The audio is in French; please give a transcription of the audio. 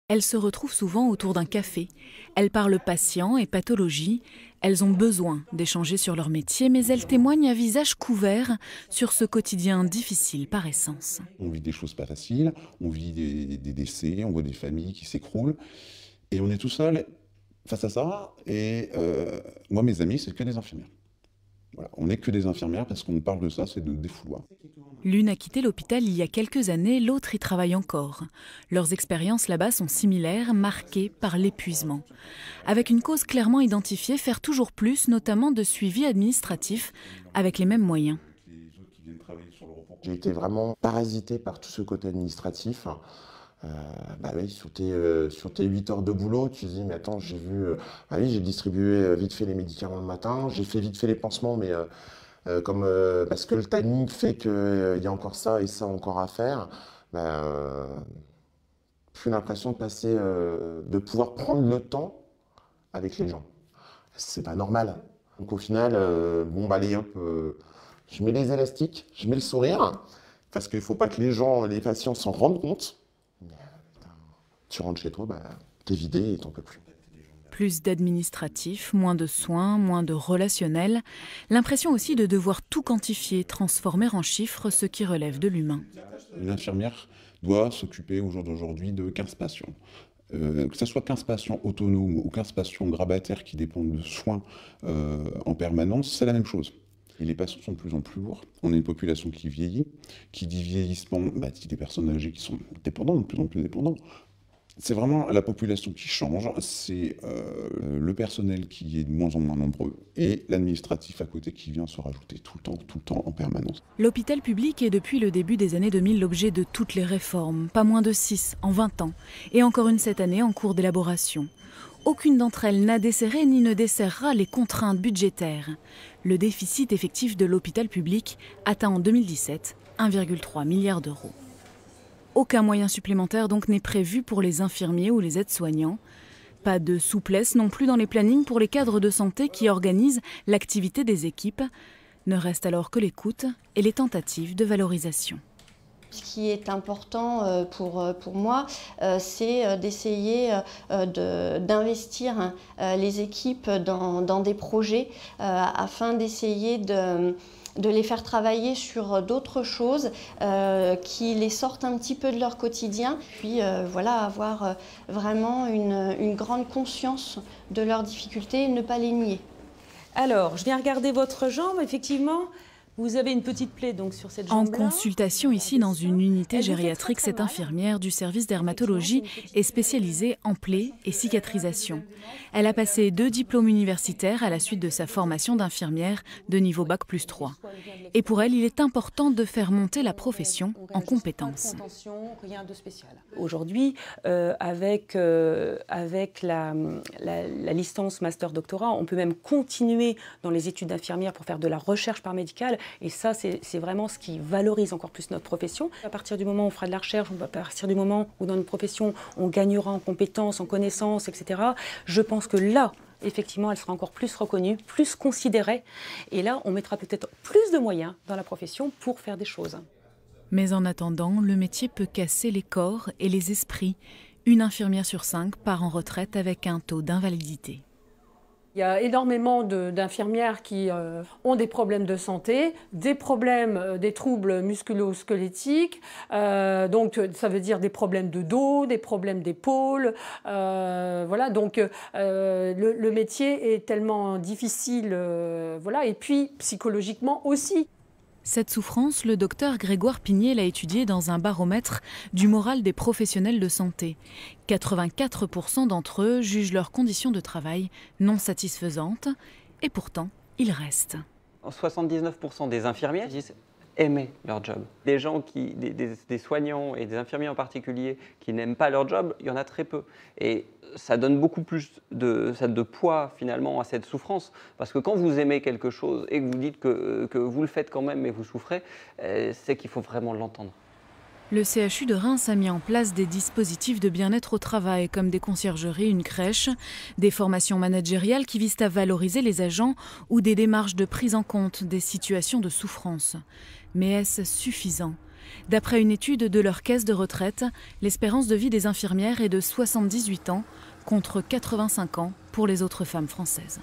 Elles se retrouvent souvent autour d'un café. Elles parlent patients et pathologie. Elles ont besoin d'échanger sur leur métier, mais elles témoignent à visage couvert sur ce quotidien difficile par essence. On vit des choses pas faciles, on vit des décès, on voit des familles qui s'écroulent. Et on est tout seul face à ça. Et moi, mes amis, c'est que des infirmières. Voilà, on n'est que des infirmières parce qu'on parle de ça, c'est de défouloir. L'une a quitté l'hôpital il y a quelques années, l'autre y travaille encore. Leurs expériences là-bas sont similaires, marquées par l'épuisement. Avec une cause clairement identifiée, faire toujours plus, notamment de suivi administratif, avec les mêmes moyens. J'ai été vraiment parasité par tout ce côté administratif. Oui, sur tes 8 heures de boulot, tu te dis, mais attends, j'ai distribué vite fait les médicaments le matin, j'ai fait vite fait les pansements, mais parce que le timing fait qu'il y a encore ça et ça encore à faire, j'ai l'impression de pouvoir prendre le temps avec les gens. C'est pas normal. Donc au final, allez hop, je mets les élastiques, je mets le sourire, parce qu'il faut pas que les patients s'en rendent compte. Tu rentres chez toi, t'es vidé et t'en peux plus. Plus d'administratif, moins de soins, moins de relationnel. L'impression aussi de devoir tout quantifier, transformer en chiffres ce qui relève de l'humain. Une infirmière doit s'occuper au jour d'aujourd'hui de 15 patients. Que ce soit 15 patients autonomes ou 15 patients grabataires qui dépendent de soins en permanence, c'est la même chose. Et les patients sont de plus en plus lourds. On a une population qui vieillit, qui dit vieillissement, dit des personnes âgées qui sont dépendantes, de plus en plus dépendantes. C'est vraiment la population qui change, c'est le personnel qui est de moins en moins nombreux et l'administratif à côté qui vient se rajouter tout le temps, en permanence. L'hôpital public est depuis le début des années 2000 l'objet de toutes les réformes, pas moins de 6 en 20 ans, et encore une cette année en cours d'élaboration. Aucune d'entre elles n'a desserré ni ne desserrera les contraintes budgétaires. Le déficit effectif de l'hôpital public atteint en 2017 1,3 milliard d'euros. Aucun moyen supplémentaire donc n'est prévu pour les infirmiers ou les aides-soignants. Pas de souplesse non plus dans les plannings pour les cadres de santé qui organisent l'activité des équipes. Ne reste alors que l'écoute et les tentatives de valorisation. Ce qui est important pour moi, c'est d'essayer d'investir les équipes dans des projets afin d'essayer de les faire travailler sur d'autres choses qui les sortent un petit peu de leur quotidien. Puis avoir vraiment une grande conscience de leurs difficultés et ne pas les nier. Alors, je viens regarder votre jambe, effectivement. Vous avez une petite plaie donc sur cette jambe-là. En consultation ici dans une unité gériatrique, cette infirmière du service dermatologie est spécialisée en plaies et cicatrisation. Elle a passé 2 diplômes universitaires à la suite de sa formation d'infirmière de niveau Bac+3. Et pour elle, il est important de faire monter la profession en compétences. Rien de spécial. Aujourd'hui, avec la licence master-doctorat, on peut même continuer dans les études d'infirmière pour faire de la recherche paramédicale. Et ça, c'est vraiment ce qui valorise encore plus notre profession. À partir du moment où on fera de la recherche, à partir du moment où dans notre profession, on gagnera en compétences, en connaissances, etc., je pense que là, effectivement, elle sera encore plus reconnue, plus considérée. Et là, on mettra peut-être plus de moyens dans la profession pour faire des choses. Mais en attendant, le métier peut casser les corps et les esprits. Une infirmière sur 5 part en retraite avec un taux d'invalidité. Il y a énormément d'infirmières qui ont des problèmes de santé, des problèmes, des troubles musculo-squelettiques, donc ça veut dire des problèmes de dos, des problèmes d'épaule, voilà, donc le métier est tellement difficile, voilà, et puis psychologiquement aussi. Cette souffrance, le docteur Grégoire Pigné l'a étudiée dans un baromètre du moral des professionnels de santé. 84% d'entre eux jugent leurs conditions de travail non satisfaisantes et pourtant, ils restent. 79% des infirmiers disent aimer leur job. Des gens des soignants et des infirmiers en particulier qui n'aiment pas leur job, il y en a très peu. Et ça donne beaucoup plus de poids finalement à cette souffrance. Parce que quand vous aimez quelque chose et que vous dites que vous le faites quand même mais vous souffrez, c'est qu'il faut vraiment l'entendre. Le CHU de Reims a mis en place des dispositifs de bien-être au travail, comme des conciergeries, une crèche, des formations managériales qui visent à valoriser les agents ou des démarches de prise en compte des situations de souffrance. Mais est-ce suffisant ? D'après une étude de leur caisse de retraite, l'espérance de vie des infirmières est de 78 ans contre 85 ans pour les autres femmes françaises.